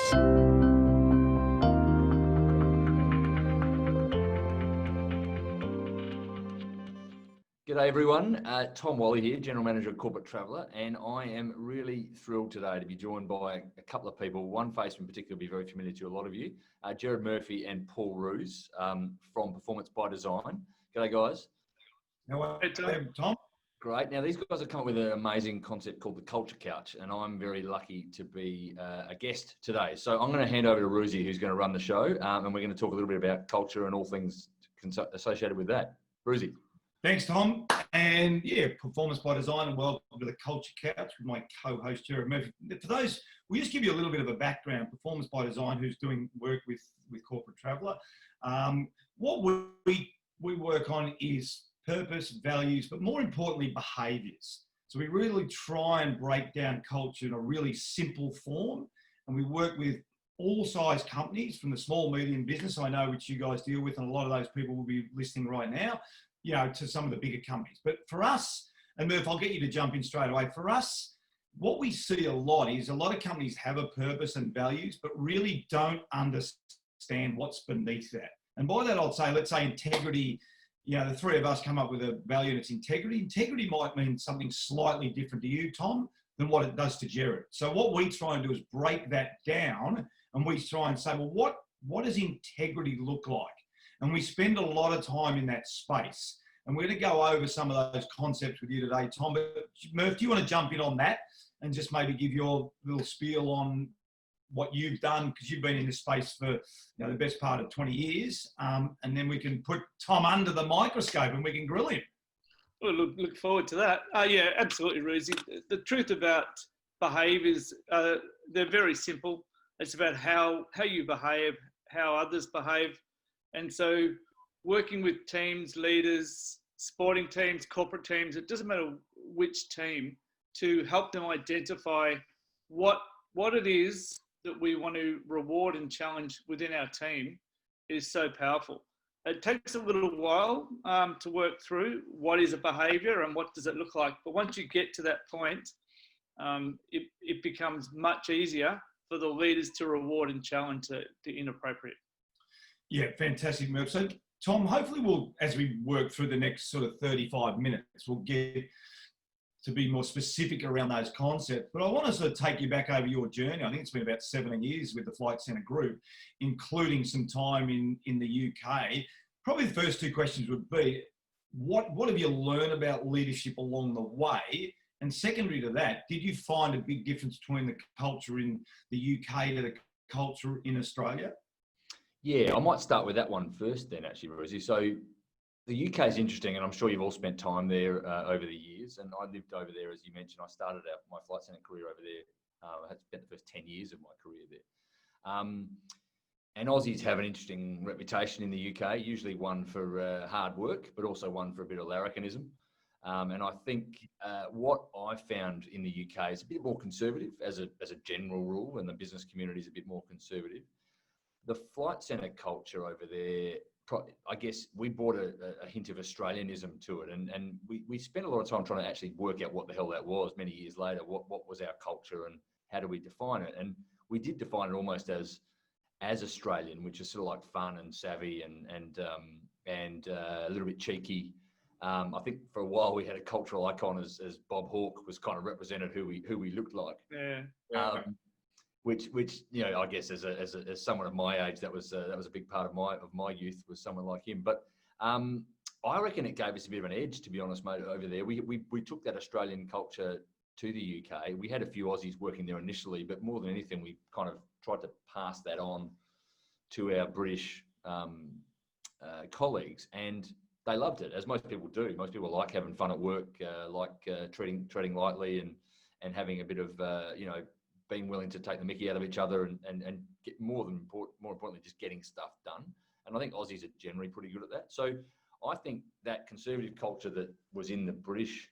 G'day everyone, Tom Walley here, General Manager of Corporate Traveller, and I am really thrilled today to be joined by a couple of people. One face in particular will be very familiar to a lot of you, Jared Murphy and Paul Roos from Performance by Design. G'day guys. Hey Tom. Great. Now these guys have come up with an amazing concept called the Culture Couch, and I'm very lucky to be a guest today. So I'm going to hand over to Roosie, who's going to run the show, and we're going to talk a little bit about culture and all things associated with that. Roosie. Thanks, Tom. And yeah, Performance by Design, and welcome to the Culture Couch with my co-host, Jared Murphy. For those, we'll just give you a little bit of a background. Performance by Design, who's doing work with Corporate Traveller. What we work on is purpose, values, but more importantly, behaviours. So we really try and break down culture in a really simple form. And we work with all size companies, from the small, medium business, I know which you guys deal with, and a lot of those people will be listening right now, you know, to some of the bigger companies. But for us, and Murph, I'll get you to jump in straight away. For us, what we see a lot is a lot of companies have a purpose and values, but really don't understand what's beneath that. And by that, I'd say, let's say integrity, you know, the three of us come up with a value and it's integrity. Integrity might mean something slightly different to you, Tom, than what it does to Jared. So what we try and do is break that down, and we try and say, well, what does integrity look like? And we spend a lot of time in that space. And we're going to go over some of those concepts with you today, Tom. But Murph, do you want to jump in on that and just maybe give your little spiel on what you've done? Because you've been in this space for the best part of 20 years. And then we can put Tom under the microscope and we can grill him. Well, look forward to that. Yeah, absolutely, Rosie. The truth about behaviours, they're very simple. It's about how you behave, how others behave. And so working with teams, leaders, sporting teams, corporate teams, it doesn't matter which team, to help them identify what it is that we want to reward and challenge within our team is so powerful. It takes a little while to work through what is a behaviour and what does it look like. But once you get to that point, it becomes much easier for the leaders to reward and challenge the inappropriate. Yeah, fantastic, Murph. So, Tom, hopefully we'll, as we work through the next sort of 35 minutes, we'll get to be more specific around those concepts. But I want to sort of take you back over your journey. I think it's been about 17 years with the Flight Centre Group, including some time in the UK. Probably the first two questions would be, what have you learned about leadership along the way? And secondary to that, did you find a big difference between the culture in the UK to the culture in Australia? Yeah, I might start with that one first then, actually, Rosie. So the UK is interesting, and I'm sure you've all spent time there over the years. And I lived over there, as you mentioned. I started out my Flight Centre career over there. I had spent the first 10 years of my career there. And Aussies have an interesting reputation in the UK, usually one for hard work, but also one for a bit of larrikinism. And I think what I found in the UK is a bit more conservative as a general rule, and the business community is a bit more conservative. The Flight Centre culture over there, I guess we brought a hint of Australianism to it, and we spent a lot of time trying to actually work out what the hell that was many years later. What was our culture and how do we define it? And we did define it almost as Australian, which is sort of like fun and savvy and a little bit cheeky. I think for a while we had a cultural icon as Bob Hawke was kind of represented who we looked like. Yeah. Which I guess as someone of my age, that was a big part of my youth, was someone like him. But I reckon it gave us a bit of an edge, to be honest, mate. Over there, we took that Australian culture to the UK. We had a few Aussies working there initially, but more than anything, we kind of tried to pass that on to our British colleagues, and they loved it, as most people do. Most people like having fun at work, like treading lightly and having a bit of being willing to take the mickey out of each other and get more importantly, just getting stuff done. And I think Aussies are generally pretty good at that. So I think that conservative culture that was in the British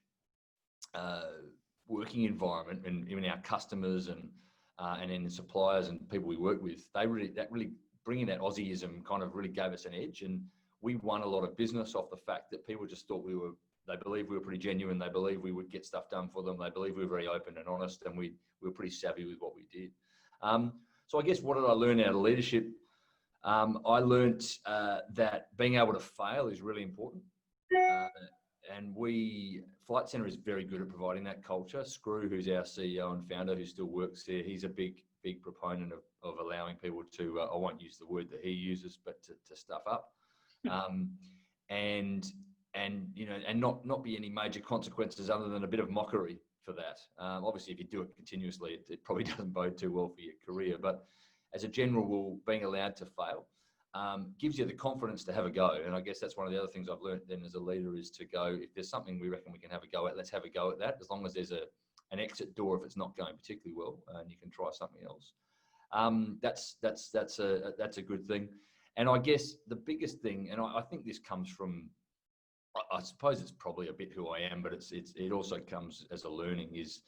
working environment, and even our customers and in the suppliers and people we work with, that really bringing that Aussieism kind of really gave us an edge. And we won a lot of business off the fact that people just thought they believed we were pretty genuine. They believed we would get stuff done for them. They believed we were very open and honest, and we were pretty savvy with what we did. So I guess what did I learn out of leadership? I learnt that being able to fail is really important. And Flight Centre is very good at providing that culture. Screw, who's our CEO and founder, who still works there, he's a big proponent of allowing people to, I won't use the word that he uses, but to stuff up. And not be any major consequences other than a bit of mockery for that. Obviously, if you do it continuously, it probably doesn't bode too well for your career. But as a general rule, being allowed to fail gives you the confidence to have a go. And I guess that's one of the other things I've learned then as a leader is to go, if there's something we reckon we can have a go at, let's have a go at that, as long as there's an exit door if it's not going particularly well and you can try something else. That's a good thing. And I guess the biggest thing, and I think this comes from, I suppose it's probably a bit who I am, but it also comes as a learning is,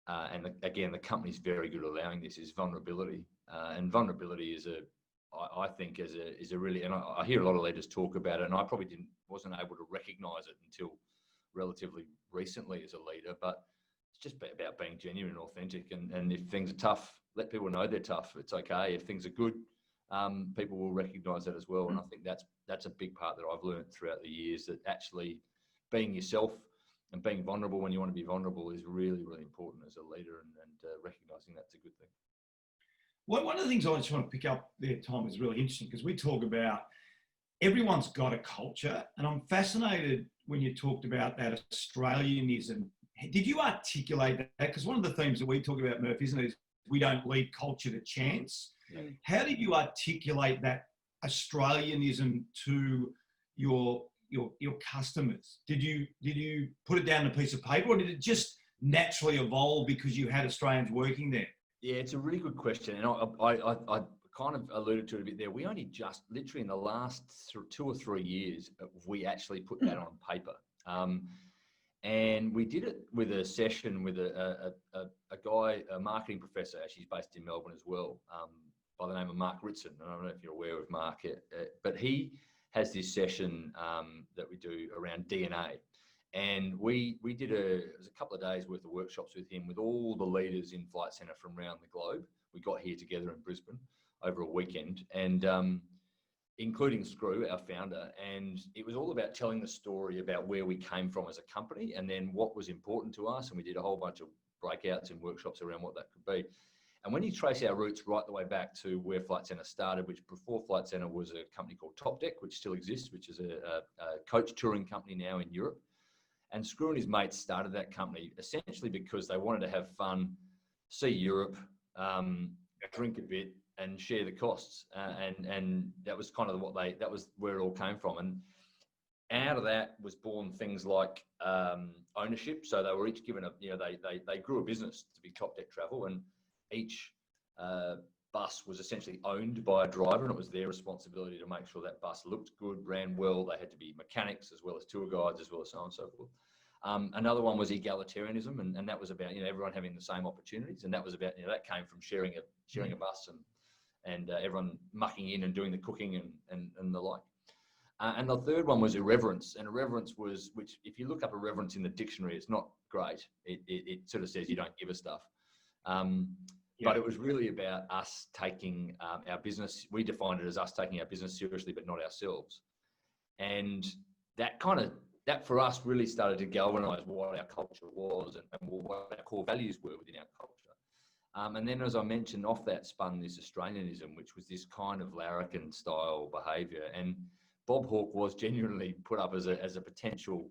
and again, the company's very good at allowing this, is vulnerability. And vulnerability is I think is a really, and I hear a lot of leaders talk about it, and I probably wasn't able to recognize it until relatively recently as a leader, but it's just about being genuine and authentic. And if things are tough, let people know they're tough. It's okay. If things are good, people will recognize that as well. And I think that's a big part that I've learned throughout the years, that actually being yourself and being vulnerable when you want to be vulnerable is really, really important as a leader, and recognizing that's a good thing. One of the things I just want to pick up there, Tom, is really interesting, because we talk about everyone's got a culture, and I'm fascinated when you talked about that Australianism. Did you articulate that? Because one of the themes that we talk about, Murph, isn't it, is we don't leave culture to chance. Yeah. How did you articulate that Australianism to your customers? Did you put it down on a piece of paper, or did it just naturally evolve because you had Australians working there? Yeah, it's a really good question. And I kind of alluded to it a bit there. We only just, literally in the last 2 or 3 years, we actually put that on paper. And we did it with a session with a guy, a marketing professor, actually he's based in Melbourne as well, by the name of Mark Ritson. I don't know if you're aware of Mark, but he has this session that we do around DNA. And we did it was a couple of days worth of workshops with him, with all the leaders in Flight Centre from around the globe. We got here together in Brisbane over a weekend, and including Screw, our founder. And it was all about telling the story about where we came from as a company, and then what was important to us. And we did a whole bunch of breakouts and workshops around what that could be. And when you trace our roots right the way back to where Flight Centre started, which before Flight Centre was a company called Top Deck, which still exists, which is a coach touring company now in Europe. And Screw and his mates started that company essentially because they wanted to have fun, see Europe, drink a bit, and share the costs. And that was kind of that was where it all came from. And out of that was born things like ownership. So they were each given they grew a business to be Top Deck Travel, and each bus was essentially owned by a driver, and it was their responsibility to make sure that bus looked good, ran well. They had to be mechanics as well as tour guides, as well as so on and so forth. Another one was egalitarianism, and that was about everyone having the same opportunities, and that was about that came from sharing a bus and everyone mucking in and doing the cooking and the like. And the third one was irreverence, and irreverence was, which if you look up irreverence in the dictionary, it's not great. It sort of says you don't give a stuff. But it was really about us taking our business. We defined it as us taking our business seriously, but not ourselves. And that for us really started to galvanise what our culture was and what our core values were within our culture. And then, as I mentioned, off that spun this Australianism, which was this kind of larrikin style behaviour. And Bob Hawke was genuinely put up as a potential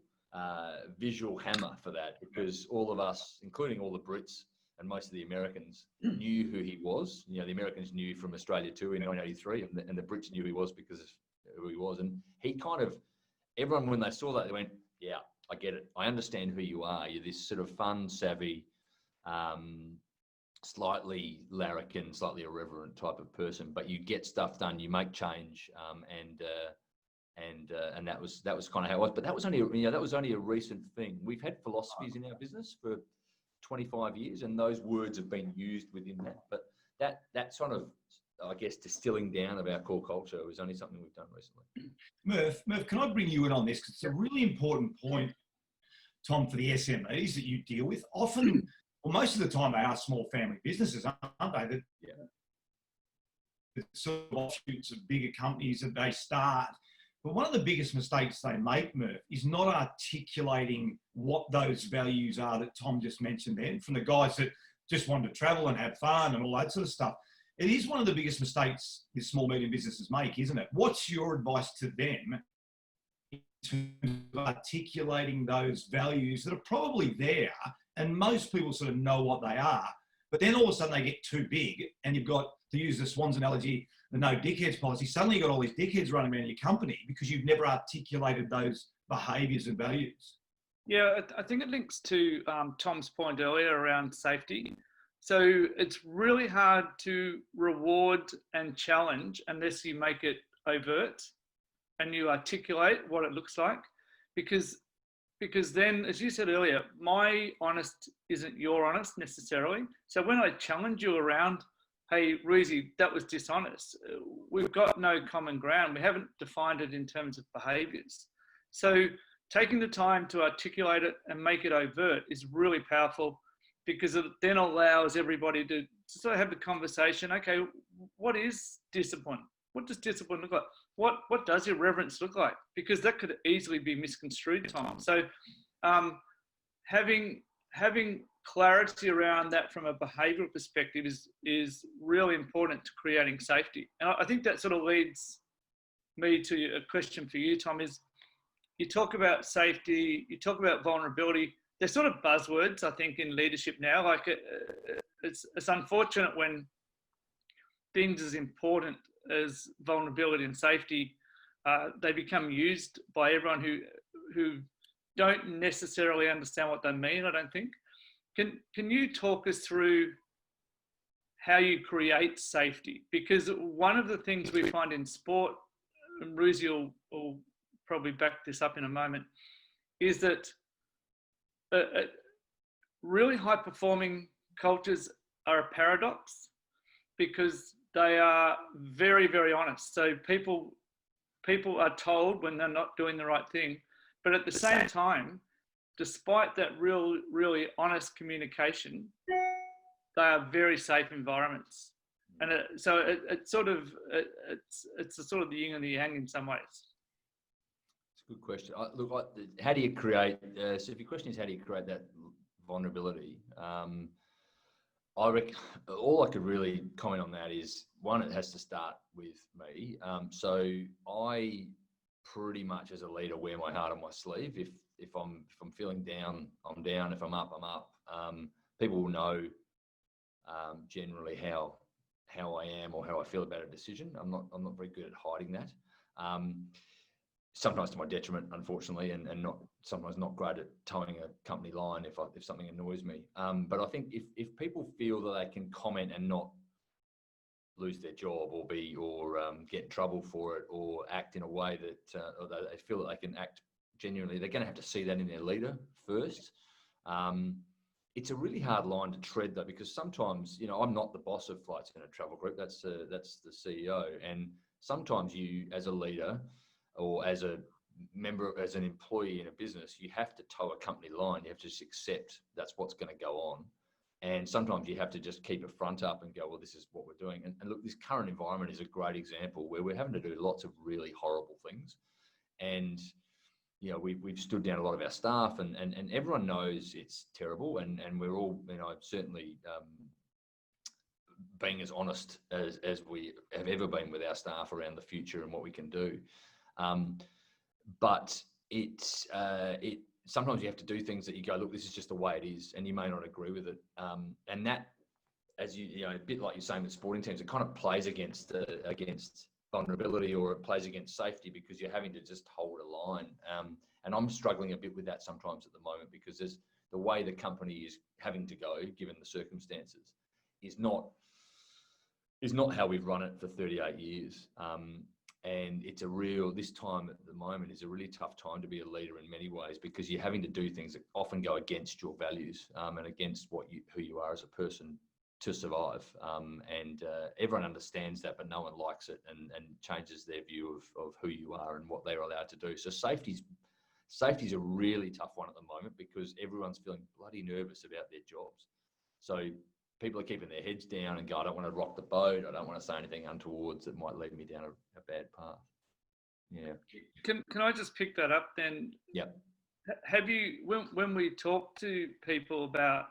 visual hammer for that, because all of us, including all the Brits and most of the Americans, knew who he was. The Americans knew from Australia too in 1983, and the Brits knew who he was because of who he was. And he everyone, when they saw that, they went, yeah, I get it. I understand who you are. You're this sort of fun, savvy, slightly larrikin, slightly irreverent type of person, but you get stuff done, you make change, and that was kind of how it was. But that was only a recent thing. We've had philosophies in our business for 25 years, and those words have been used within that. But that sort of, I guess, distilling down of our core culture was only something we've done recently. Murph, can I bring you in on this? Because it's a really important point, Tom, for the SMEs that you deal with. Often, well, most of the time, they are small family businesses, aren't they? sort of offshoots of bigger companies that they start. But one of the biggest mistakes they make, Murph, is not articulating what those values are that Tom just mentioned then, from the guys that just want to travel and have fun and all that sort of stuff. It is one of the biggest mistakes that small, medium businesses make, isn't it? What's your advice to them in terms of articulating those values that are probably there and most people sort of know what they are, but then all of a sudden they get too big and you've got, to use the Swans analogy, the no dickheads policy, suddenly you've got all these dickheads running around your company because you've never articulated those behaviours and values. Yeah, I think it links to Tom's point earlier around safety. So it's really hard to reward and challenge unless you make it overt and you articulate what it looks like. Because then, as you said earlier, my honest isn't your honest necessarily. So when I challenge you around, hey, Ruzi, that was dishonest, we've got no common ground. We haven't defined it in terms of behaviours. So taking the time to articulate it and make it overt is really powerful, because it then allows everybody to sort of have the conversation. Okay, what is discipline? What does discipline look like? What does irreverence look like? Because that could easily be misconstrued, Tom. So having clarity around that from a behavioural perspective is really important to creating safety. And I think that sort of leads me to a question for you, Tom, is you talk about safety, you talk about vulnerability. They're sort of buzzwords, I think, in leadership now. Like it's unfortunate when things as important as vulnerability and safety, they become used by everyone who don't necessarily understand what they mean, I don't think. Can you talk us through how you create safety? Because one of the things we find in sport, and Ruzi will probably back this up in a moment, is that really high performing cultures are a paradox, because they are very, very honest. So people are told when they're not doing the right thing, but at the same time, despite that really honest communication, they are very safe environments. And it's sort of the yin and the yang in some ways. It's a good question. How do you create? So if your question is how do you create that vulnerability? I reckon all I could really comment on that is, one, it has to start with me. So I pretty much, as a leader, wear my heart on my sleeve. If I'm feeling down, I'm down. If I'm up, I'm up. People will know generally how I am or how I feel about a decision. I'm not very good at hiding that. Sometimes to my detriment, unfortunately, and sometimes not great at towing a company line if something annoys me. But I think if people feel that they can comment and not lose their job or get in trouble for it or act in a way that or they feel that they can act genuinely, they're going to have to see that in their leader first. It's a really hard line to tread, though, because sometimes, I'm not the boss of Flight Centre Travel Group. That's the CEO, and sometimes you, as a leader, or as a member, as an employee in a business, you have to toe a company line. You have to just accept that's what's going to go on. And sometimes you have to just keep a front up and go, well, this is what we're doing. And look, this current environment is a great example where we're having to do lots of really horrible things. And, we've stood down a lot of our staff and everyone knows it's terrible. And we're all, certainly being as honest as we have ever been with our staff around the future and what we can do. But it's sometimes you have to do things that you go, look, this is just the way it is, and you may not agree with it. And that, as a bit like you're saying with sporting teams, it kind of plays against vulnerability, or it plays against safety, because you're having to just hold a line. And I'm struggling a bit with that sometimes at the moment, because there's the way the company is having to go, given the circumstances, is not how we've run it for 38 years. And this time at the moment is a really tough time to be a leader in many ways, because you're having to do things that often go against your values and against who you are as a person to survive. And everyone understands that, but no one likes it and changes their view of who you are and what they're allowed to do. So safety's a really tough one at the moment, because everyone's feeling bloody nervous about their jobs. So people are keeping their heads down and go, I don't want to rock the boat. I don't want to say anything untowards that might lead me down a bad path. Yeah. Can I just pick that up then? Yep. Have you, when we talk to people about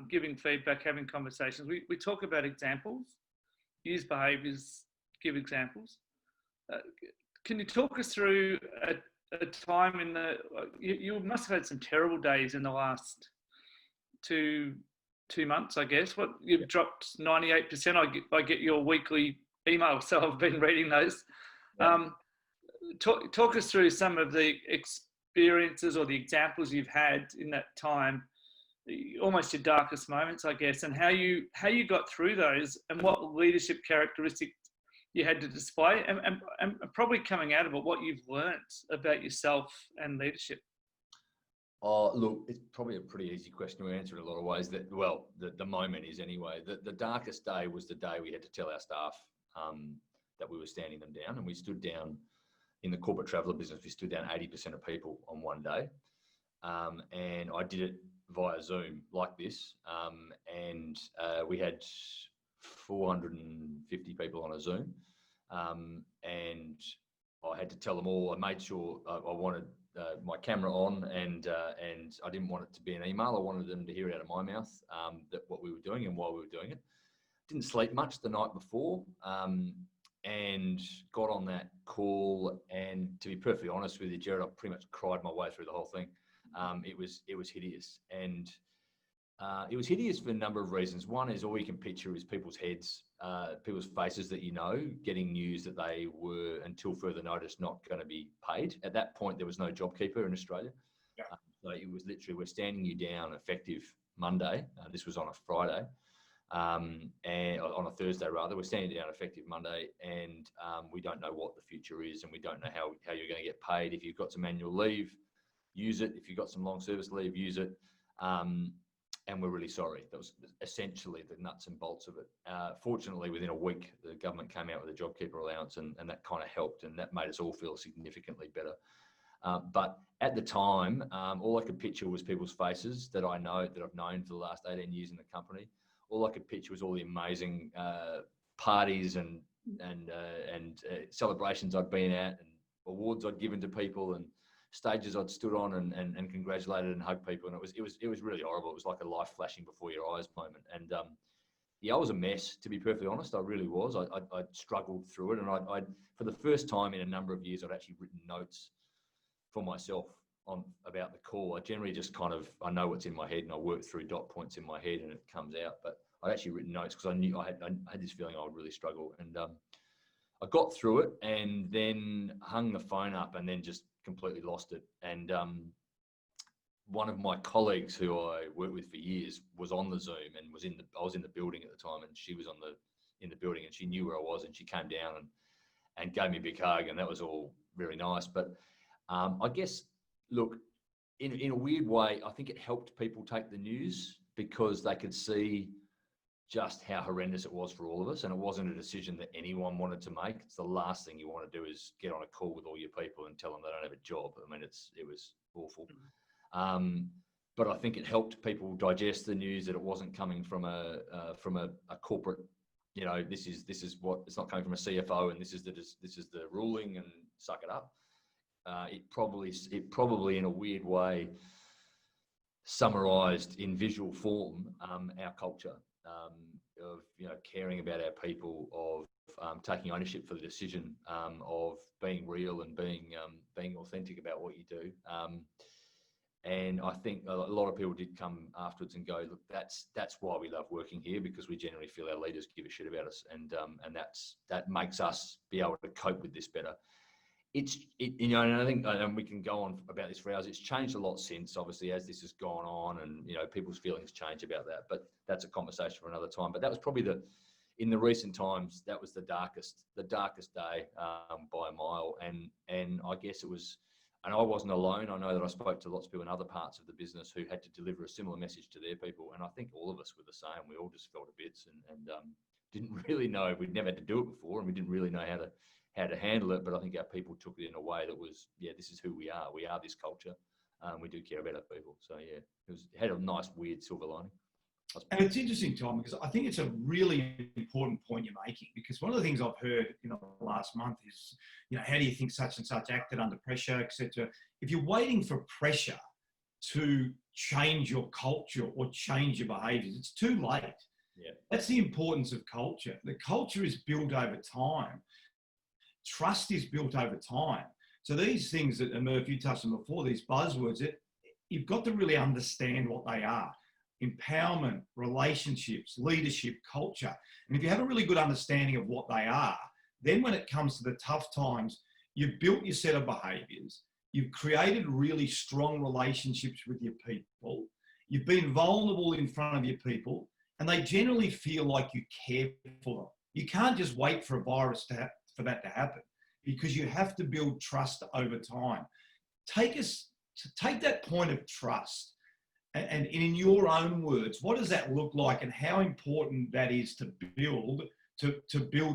giving feedback, having conversations, we talk about examples, use behaviours, give examples. Can you talk us through a time in the, you must have had some terrible days in the last two months, I guess. What, you've dropped 98%. I get your weekly email, so I've been reading those. Yeah. Talk us through some of the experiences or the examples you've had in that time, almost your darkest moments, I guess, and how you got through those, and what leadership characteristics you had to display, and probably coming out of it, what you've learnt about yourself and leadership. Oh, look, it's probably a pretty easy question to answer in a lot of ways. That, well, the moment is anyway. The darkest day was the day we had to tell our staff that we were standing them down, and we stood down in the corporate traveller business. We stood down 80% of people on one day, and I did it via Zoom like this, and we had 450 people on a Zoom, and I had to tell them all. I made sure I wanted my camera on, and I didn't want it to be an email. I wanted them to hear it out of my mouth, that what we were doing and why we were doing it. Didn't sleep much the night before, and got on that call. And to be perfectly honest with you, Jared, I pretty much cried my way through the whole thing. It was hideous, and it was hideous for a number of reasons. One is all you can picture is people's heads, people's faces that getting news that they were, until further notice, not going to be paid. At that point, there was no JobKeeper in Australia. Yeah. So it was literally, we're standing you down effective Monday. This was on a Friday, and on a Thursday rather. We're standing down effective Monday, and we don't know what the future is, and we don't know how you're going to get paid. If you've got some annual leave, use it. If you've got some long service leave, use it. And we're really sorry. That was essentially the nuts and bolts of it. Fortunately, within a week, the government came out with a JobKeeper allowance, and that kind of helped, and that made us all feel significantly better. But at the time, all I could picture was people's faces that I've known for the last 18 years in the company. All I could picture was all the amazing parties and celebrations I'd been at, and awards I'd given to people, and stages I'd stood on and congratulated and hugged people. And it was really horrible. It was like a life flashing before your eyes moment. And yeah, I was a mess, to be perfectly honest. I really was. I struggled through it. And I for the first time in a number of years, I'd actually written notes for myself about the call. I generally just I know what's in my head, and I work through dot points in my head and it comes out. But I'd actually written notes because I knew I had this feeling I would really struggle. And I got through it, and then hung the phone up, and then just completely lost it. And one of my colleagues who I worked with for years was on the Zoom, and I was in the building at the time, and she was in the building, and she knew where I was, and she came down and gave me a big hug, and that was all really nice. But I guess, look, in a weird way, I think it helped people take the news, because they could see just how horrendous it was for all of us. And it wasn't a decision that anyone wanted to make. It's the last thing you want to do is get on a call with all your people and tell them they don't have a job. I mean, it was awful. But I think it helped people digest the news that it wasn't coming from a corporate, this is what, it's not coming from a CFO, and this is the ruling, and suck it up. It probably in a weird way summarized in visual form our culture. Of caring about our people, of taking ownership for the decision, of being real and being authentic about what you do. And I think a lot of people did come afterwards and go, look, that's why we love working here, because we generally feel our leaders give a shit about us, and that makes us be able to cope with this better. And I think, and we can go on about this for hours. It's changed a lot since, obviously, as this has gone on, and people's feelings change about that. But that's a conversation for another time. But that was probably in the recent times, that was the darkest day by a mile. And I guess it was, and I wasn't alone. I know that I spoke to lots of people in other parts of the business who had to deliver a similar message to their people. And I think all of us were the same. We all just felt a bits and didn't really know. We'd never had to do it before, and we didn't really know how to handle it. But I think our people took it in a way that was, this is who we are. We are this culture. We do care about our people. So yeah, it had a nice, weird silver lining. And it's interesting, Tom, because I think it's a really important point you're making, because one of the things I've heard in the last month is, how do you think such and such acted under pressure, etc. If you're waiting for pressure to change your culture or change your behaviours, it's too late. Yeah. That's the importance of culture. The culture is built over time. Trust is built over time. So these things that, Murph, you touched on before, these buzzwords, you've got to really understand what they are. Empowerment, relationships, leadership, culture. And if you have a really good understanding of what they are, then when it comes to the tough times, you've built your set of behaviours, you've created really strong relationships with your people, you've been vulnerable in front of your people, and they generally feel like you care for them. You can't just wait for a virus for that to happen, because you have to build trust over time. Take that point of trust, and in your own words, what does that look like, and how important that is to build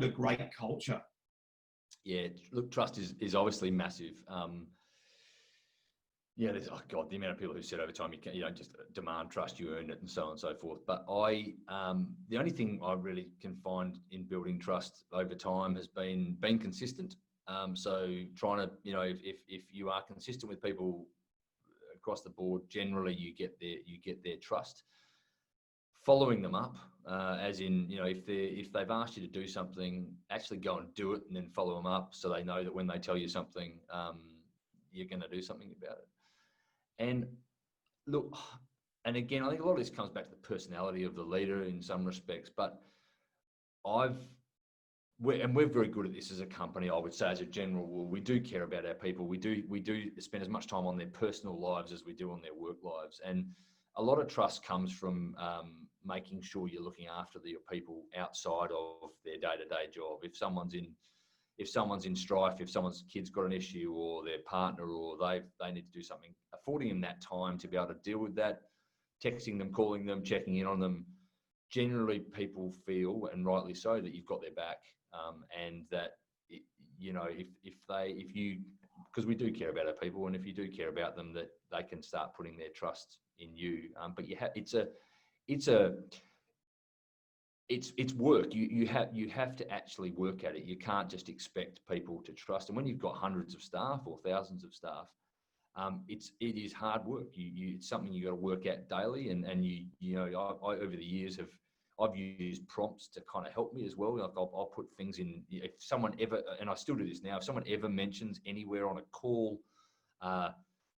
a great culture? Yeah, look, trust is obviously massive. There's, oh God, the amount of people who said over time, you don't just demand trust, you earn it, and so on and so forth. But the only thing I really can find in building trust over time has been being consistent. So trying to, if you are consistent with people across the board, generally you get their trust. Following them up, as in, if they've asked you to do something, actually go and do it, and then follow them up, so they know that when they tell you something, you're going to do something about it. And look, and again, I think a lot of this comes back to the personality of the leader in some respects, but we're very good at this as a company, I would say, as a general rule. We do care about our people. We do spend as much time on their personal lives as we do on their work lives. And a lot of trust comes from making sure you're looking after your people outside of their day-to-day job. If someone's in strife, if someone's kid's got an issue, or their partner, or they need to do something, affording them that time to be able to deal with that, texting them, calling them, checking in on them, generally people feel, and rightly so, that you've got their back, and that, because we do care about our people, and if you do care about them, that they can start putting their trust in you. But it's work. You have to actually work at it. You can't just expect people to trust. And when you've got hundreds of staff or thousands of staff, it is hard work. It's something you got to work at daily. And I over the years I've used prompts to kind of help me as well. Like I'll put things in. If someone ever, and I still do this now, if someone ever mentions anywhere on a call,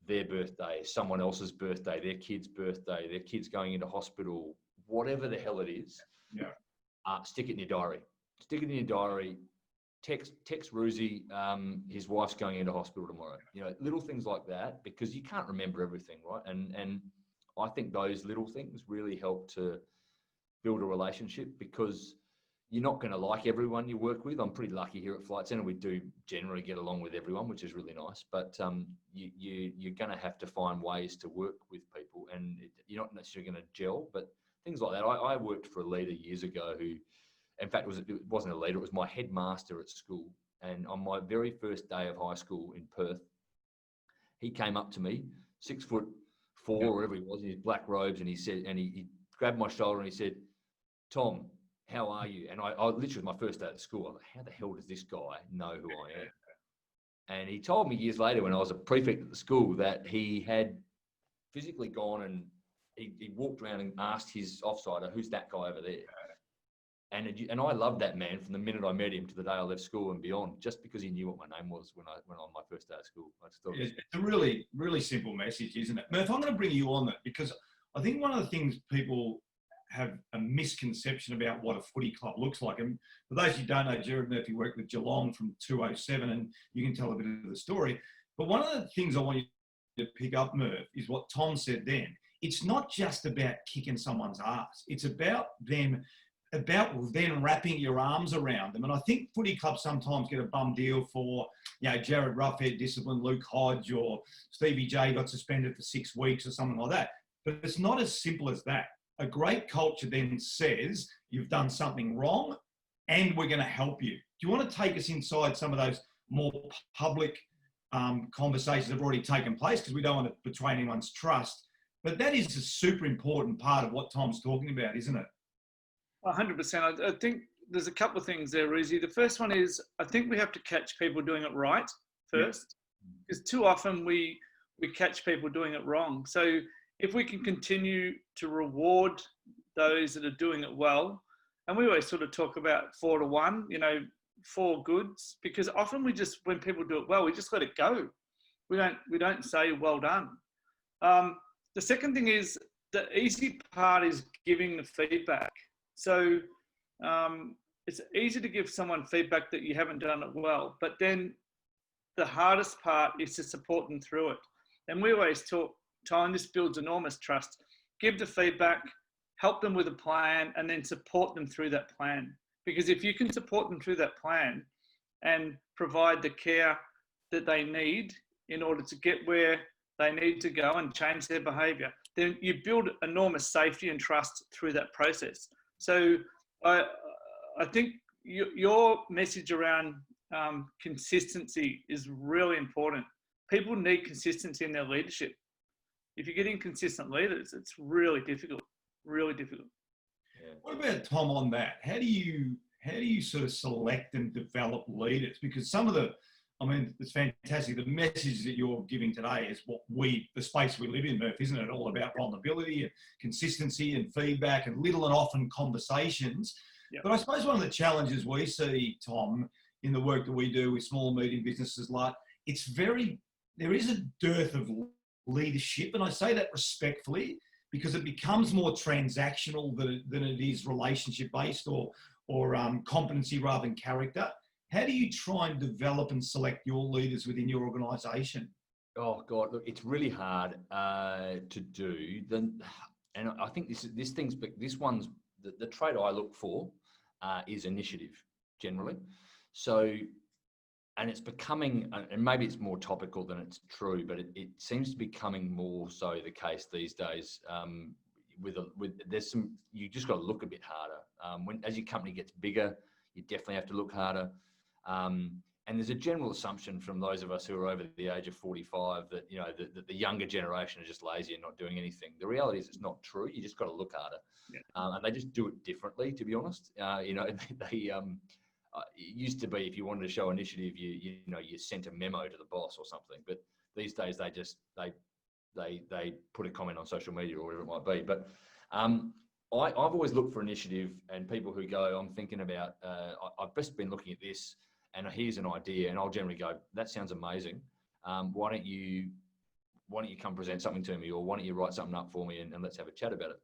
their birthday, someone else's birthday, their kid's birthday, their kid's going into hospital, whatever the hell it is, stick it in your diary. Stick it in your diary. Text Ruzi, his wife's going into hospital tomorrow. Little things like that, because you can't remember everything, right? And I think those little things really help to build a relationship, because you're not going to like everyone you work with. I'm pretty lucky here at Flight Centre. We do generally get along with everyone, which is really nice. But you're going to have to find ways to work with people, and you're not necessarily going to gel, but things like that. I worked for a leader years ago who, in fact, it wasn't a leader, it was my headmaster at school. And on my very first day of high school in Perth, he came up to me, 6'4", or whatever he was, in his black robes, and he said, and he grabbed my shoulder and he said, "Tom, how are you?" And I literally, my first day at school, I was like, how the hell does this guy know who I am? And he told me years later, when I was a prefect at the school, that he had physically gone and he walked around and asked his offsider, "Who's that guy over there?" And I loved that man from the minute I met him to the day I left school and beyond, just because he knew what my name was when on my first day at school. It's a really, really simple message, isn't it? Murph, I'm going to bring you on that, because I think one of the things people have a misconception about what a footy club looks like. And for those who don't know, Gerard Murphy worked with Geelong from 2007, and you can tell a bit of the story. But one of the things I want you to pick up, Murph, is what Tom said then. It's not just about kicking someone's ass. It's about then wrapping your arms around them. And I think footy clubs sometimes get a bum deal for, Jared Roughhead disciplined Luke Hodge, or Stevie J got suspended for 6 weeks or something like that. But it's not as simple as that. A great culture then says, you've done something wrong and we're going to help you. Do you want to take us inside some of those more public conversations that have already taken place? Because we don't want to betray anyone's trust. But that is a super important part of what Tom's talking about, isn't it? 100%. I think there's a couple of things there, Ruzi. The first one is I think we have to catch people doing it right first, because too often we catch people doing it wrong. So if we can continue to reward those that are doing it well, and we always sort of talk about 4 to 1, 4 goods, because often when people do it well, we just let it go. We don't say well done. The second thing is the easy part is giving the feedback. So it's easy to give someone feedback that you haven't done it well, but then the hardest part is to support them through it. And we always talk, Tom, this builds enormous trust. Give the feedback, help them with a plan, and then support them through that plan. Because if you can support them through that plan and provide the care that they need in order to get where they need to go and change their behavior, then you build enormous safety and trust through that process. So I think your message around consistency is really important. People need consistency in their leadership. If you're getting consistent leaders, it's really difficult, really difficult. Yeah. What about, Tom, on that? How do you sort of select and develop leaders? Because it's fantastic. The message that you're giving today is the space we live in, Murph, isn't it? All about vulnerability and consistency and feedback and little and often conversations. Yep. But I suppose one of the challenges we see, Tom, in the work that we do with small and medium businesses, there is a dearth of leadership. And I say that respectfully because it becomes more transactional than it is relationship based or competency rather than character. How do you try and develop and select your leaders within your organisation? Oh God, look, it's really hard to do. And I think this one's the trait I look for is initiative generally. So, and it's becoming, and maybe it's more topical than it's true, but it seems to be becoming more so the case these days. You just got to look a bit harder. As your company gets bigger, you definitely have to look harder. And there's a general assumption from those of us who are over the age of 45 that, that the younger generation are just lazy and not doing anything. The reality is it's not true. You just got to look harder. Yeah. And they just do it differently, to be honest. It used to be if you wanted to show initiative, you sent a memo to the boss or something. But these days they put a comment on social media or whatever it might be. But I've always looked for initiative and people who go, I'm thinking about, I've just been looking at this and here's an idea, and I'll generally go, that sounds amazing. Why don't you come present something to me, or why don't you write something up for me and let's have a chat about it.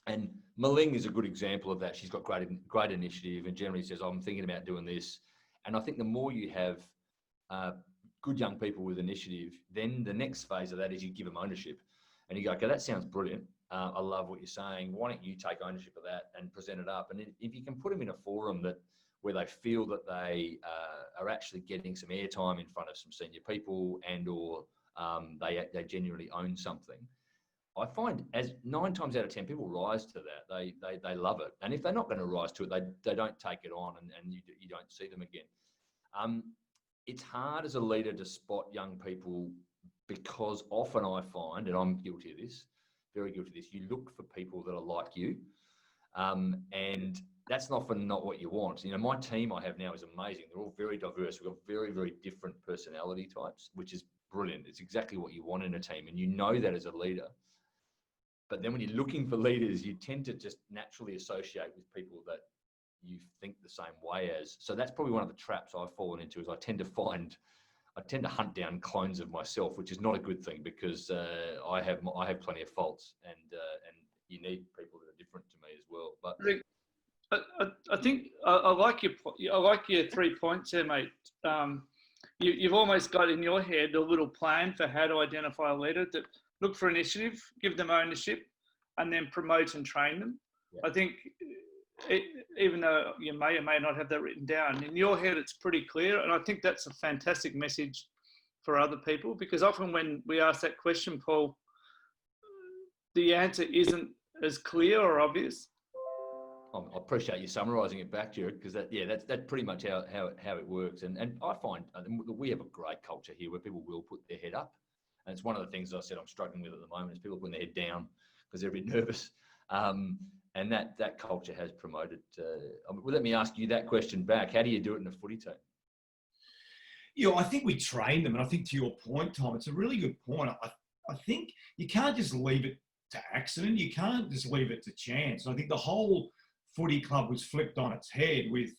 And Maling is a good example of that. She's got great initiative and generally says, I'm thinking about doing this. And I think the more you have good young people with initiative, then the next phase of that is you give them ownership. And you go, okay, that sounds brilliant. I love what you're saying. Why don't you take ownership of that and present it up? And if you can put them in a forum where they feel that they are actually getting some airtime in front of some senior people or they genuinely own something, I find as 9 times out of 10 people rise to that. They love it. And if they're not going to rise to it, they don't take it on and you don't see them again. It's hard as a leader to spot young people because often I find, and I'm guilty of this, very guilty of this, you look for people that are like you. And that's often not what you want. My team I have now is amazing. They're all very diverse. We've got very, very different personality types, which is brilliant. It's exactly what you want in a team. And you know that as a leader. But then when you're looking for leaders, you tend to just naturally associate with people that you think the same way as. So that's probably one of the traps I've fallen into, is I tend to hunt down clones of myself, which is not a good thing because I have plenty of faults and you need people that are different to me as well. But I think I like your 3 points there, mate. You've almost got in your head a little plan for how to identify a leader. That look for initiative, give them ownership, and then promote and train them. Yeah. I think even though you may or may not have that written down, in your head it's pretty clear, and I think that's a fantastic message for other people, because often when we ask that question, Paul, the answer isn't as clear or obvious. I appreciate you summarising it back, Jared, because that's pretty much how it works. And I find we have a great culture here where people will put their head up And it's one of the things I said I'm struggling with at the moment is people putting their head down because they're a bit nervous. And that culture has promoted. Well, let me ask you that question back. How do you do it in a footy team? Yeah, I think we train them. And I think to your point, Tom, it's a really good point. I think you can't just leave it to accident. You can't just leave it to chance. I think the whole footy club was flipped on its head with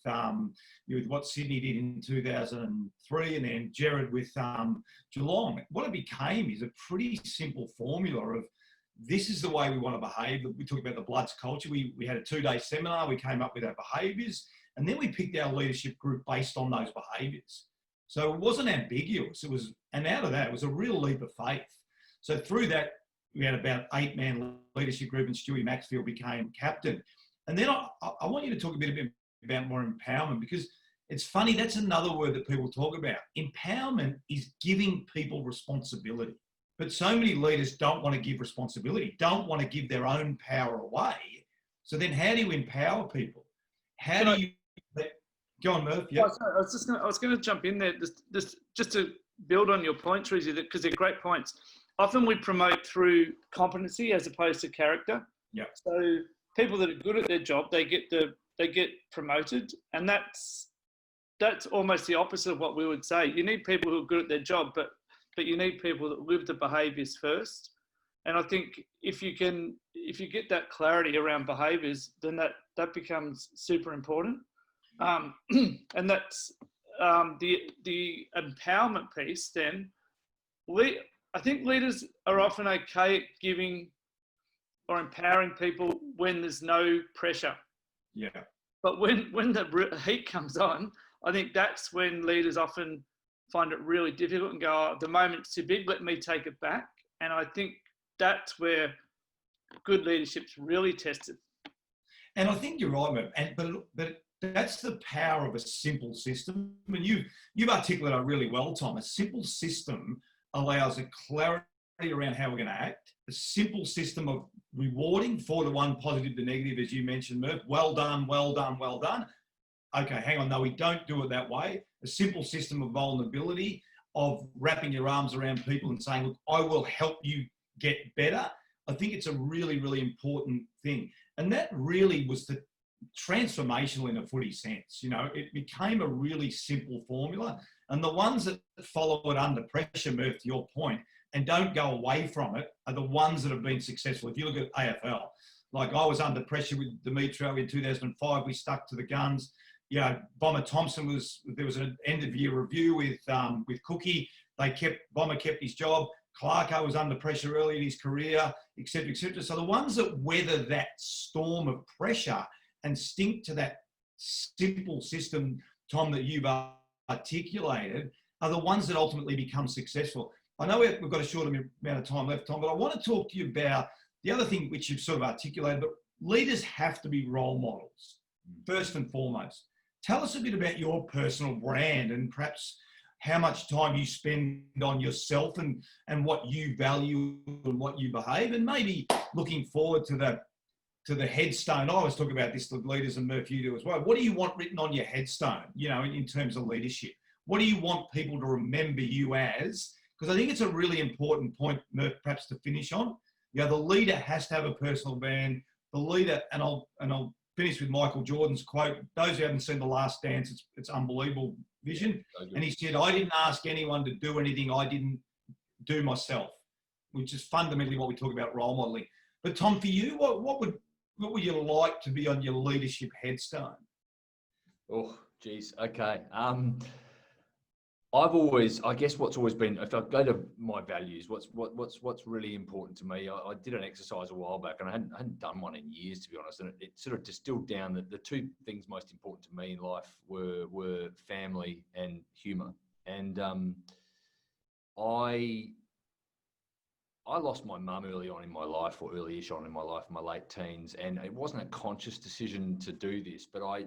what Sydney did in 2003 and then Gerard with Geelong. What it became is a pretty simple formula of this is the way we want to behave. We talked about the Bloods culture. We had a 2-day seminar. We came up with our behaviours and then we picked our leadership group based on those behaviours. So it wasn't ambiguous. And out of that, it was a real leap of faith. So through that, we had about 8-man leadership group and Stewie Maxfield became captain. And then I want you to talk a bit about more empowerment because it's funny, that's another word that people talk about. Empowerment is giving people responsibility. But so many leaders don't want to give responsibility, don't want to give their own power away. So then how do you empower people? How do you... Go on, Murph. Yeah. I was going to jump in there just to build on your points, Rizzy, because they're great points. Often we promote through competency as opposed to character. Yeah. So people that are good at their job, they get promoted, and that's almost the opposite of what we would say. You need people who are good at their job, but you need people that live the behaviours first. And I think if you get that clarity around behaviours, then that becomes super important. And that's the empowerment piece. Then I think leaders are often okay at giving or empowering people when there's no pressure. Yeah. But when the heat comes on, I think that's when leaders often find it really difficult and go, oh, the moment's too big, let me take it back. And I think that's where good leadership's really tested. And I think you're right, Murph. But that's the power of a simple system. I mean, you've articulated it really well, Tom. A simple system allows a clarity around how we're going to act. A simple system of rewarding 4 to 1, positive to negative, as you mentioned, Murph. Well done, well done, well done. Okay, hang on. No, we don't do it that way. A simple system of vulnerability, of wrapping your arms around people and saying, look, I will help you get better. I think it's a really, really important thing. And that really was the transformational in a footy sense. You know, it became a really simple formula. And the ones that follow it under pressure, Murph, to your point, and don't go away from it are the ones that have been successful. If you look at AFL, like I was under pressure with Demetrio in 2005, we stuck to the guns. You know, Bomber Thompson there was an end of year review with Cookie. Bomber kept his job. Clarko was under pressure early in his career, et cetera, et cetera. So the ones that weather that storm of pressure and stick to that simple system, Tom, that you've articulated, are the ones that ultimately become successful. I know we've got a short amount of time left, Tom, but I want to talk to you about the other thing which you've sort of articulated, but leaders have to be role models, first and foremost. Tell us a bit about your personal brand and perhaps how much time you spend on yourself and what you value and what you behave, and maybe looking forward to the headstone. I always talk about this with leaders, and Murph, you do as well. What do you want written on your headstone, you know, in terms of leadership? What do you want people to remember you as? Because I think it's a really important point, Murph, perhaps to finish on. You know, the leader has to have a personal brand. The leader, and I'll finish with Michael Jordan's quote. Those who haven't seen The Last Dance, it's unbelievable vision. And he said, I didn't ask anyone to do anything I didn't do myself, which is fundamentally what we talk about role modeling. But Tom, for you, what would you like to be on your leadership headstone? Oh, geez. Okay. I guess what's always been, if I go to my values, what's really important to me, I did an exercise a while back and I hadn't done one in years, to be honest. And it sort of distilled down that the 2 things most important to me in life were family and humour. And I lost my mum early on in my life, or early-ish on in my life, in my late teens. And it wasn't a conscious decision to do this, but I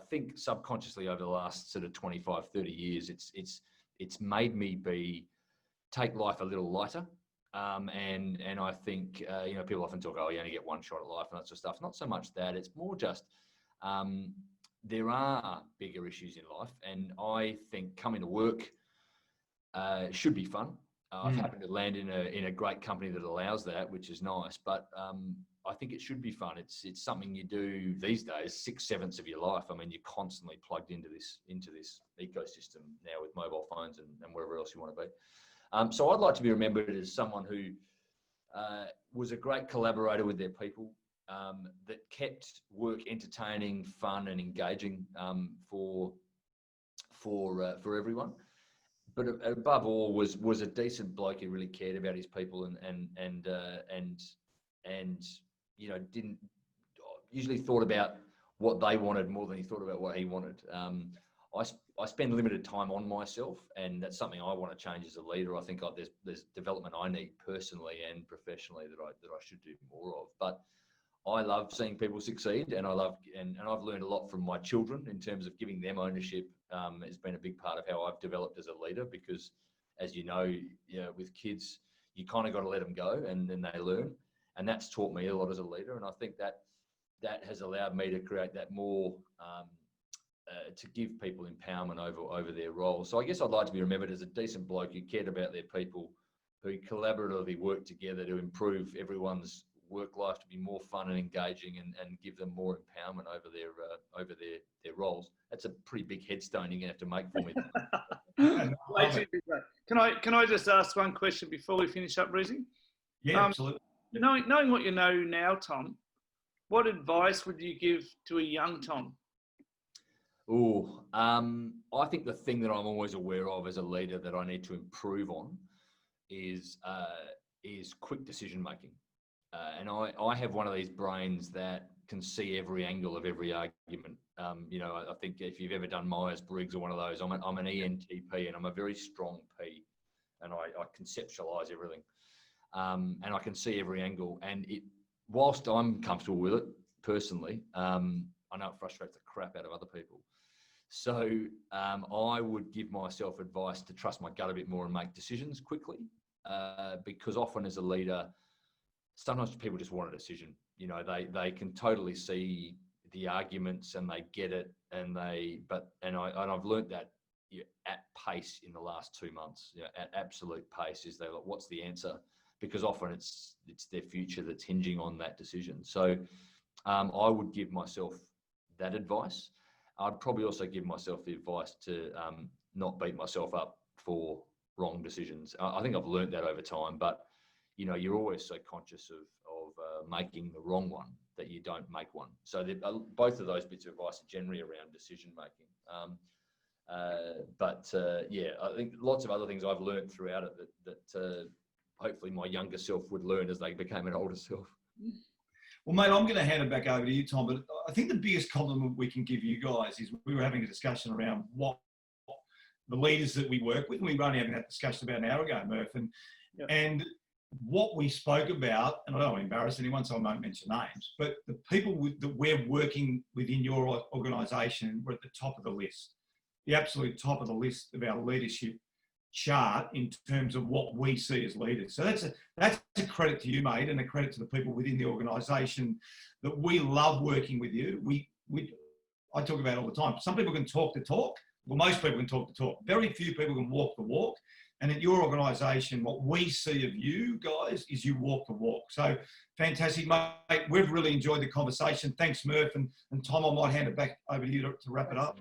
think subconsciously over the last sort of 25, 30 years, it's made me take life a little lighter. And I think, you know, people often talk, oh, you only get one shot at life and that sort of stuff. Not so much that, it's more just, there are bigger issues in life. And I think coming to work should be fun. I've happened to land in a great company that allows that, which is nice. But I think it should be fun. It's something you do these days, 6/7 of your life. I mean, you're constantly plugged into this ecosystem now with mobile phones and wherever else you want to be. So I'd like to be remembered as someone who was a great collaborator with their people, that kept work entertaining, fun, and engaging for everyone. But above all, was a decent bloke who really cared about his people and you know, didn't usually thought about what they wanted more than he thought about what he wanted. I spend limited time on myself, and that's something I want to change as a leader. I think there's development I need personally and professionally that I should do more of. But I love seeing people succeed, and I've learned a lot from my children in terms of giving them ownership. Has been a big part of how I've developed as a leader, because, as you know, with kids, you kind of got to let them go, and then they learn, and that's taught me a lot as a leader. And I think that has allowed me to create that more, to give people empowerment over their roles. So I guess I'd like to be remembered as a decent bloke who cared about their people, who collaboratively worked together to improve everyone's work life to be more fun and engaging, and give them more empowerment over their roles. That's a pretty big headstone you're gonna have to make for me. Can I just ask one question before we finish up, Rizzy? Yeah, absolutely. Knowing what you know now, Tom, what advice would you give to a young Tom? I think the thing that I'm always aware of as a leader that I need to improve on is quick decision making. And I have one of these brains that can see every angle of every argument. I think if you've ever done Myers-Briggs or one of those, I'm an ENTP, and I'm a very strong P, and I conceptualize everything. And I can see every angle. And whilst I'm comfortable with it personally, I know it frustrates the crap out of other people. So I would give myself advice to trust my gut a bit more and make decisions quickly, because often as a leader, sometimes people just want a decision. They can totally see the arguments and they get it, and I've learned that at pace in the last 2 months. At absolute pace, is they're like, what's the answer? Because often it's their future that's hinging on that decision. So I would give myself that advice. I'd probably also give myself the advice to not beat myself up for wrong decisions. I think I've learned that over time, but you're always so conscious of making the wrong one that you don't make one. So both of those bits of advice are generally around decision making. I think lots of other things I've learned throughout it that hopefully my younger self would learn as they became an older self. Well, mate, I'm going to hand it back over to you, Tom. But I think the biggest compliment we can give you guys is we were having a discussion around what the leaders that we work with, and we were only having that discussion about an hour ago, Murph, and what we spoke about, and I don't want to embarrass anyone, so I won't mention names, but the people that we're working within your organisation were at the top of the list, the absolute top of the list of our leadership chart in terms of what we see as leaders. So that's a credit to you, mate, and a credit to the people within the organisation that we love working with you. I talk about it all the time. Some people can talk the talk. Well, most people can talk the talk. Very few people can walk the walk. And at your organisation, what we see of you guys is you walk the walk. So fantastic, mate. We've really enjoyed the conversation. Thanks, Murph. And Tom, I might hand it back over to you to wrap it up.